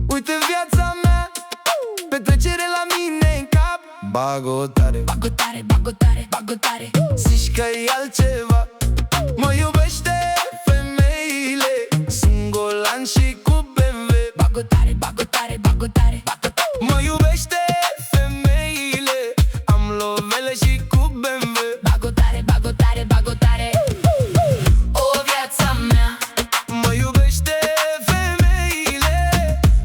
Uite viața mea, petrecere la mine în cap. Bagotare, Bagotare, bagotare, bagotare. zici că e altceva. Mă iubește femeile, sunt golan și cu BMW. Bagotare, bagotare, bagotare, bagotare. Mă iubește femeile, am lovele și cu BMW. Bagotare, bagotare, bagotare. O viața mea, Mă iubește femeile,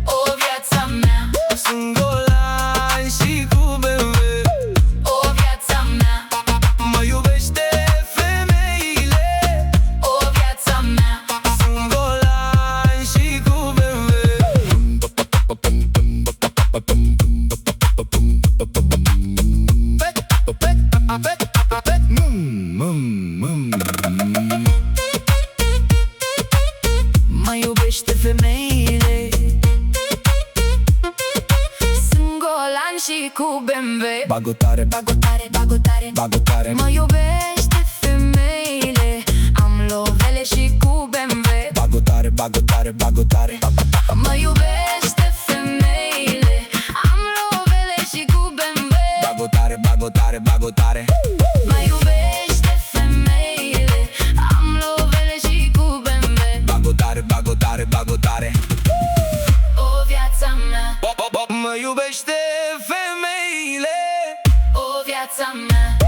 o viața mea, sunt golan și cu BMW. o viața mea, Mă iubește femeile, o viața mea. sunt golan și cu BMW. Mă iubește femeile, sunt golan și cu BMW. Bagotare, Bagotare, bagotare, bagotare, mă iubește femeile, am lovele și cu BMW. bagotare, bagotare, bagotare. Mă iubește femeile, am lovele și cu BMW. Bagotare, bagotare, bagotare. Mă iubește femeile, am lovele și cu BMW. Bagotare, bagotare, bagotare. O viața mea, Mă iubește femeile, o viața mea.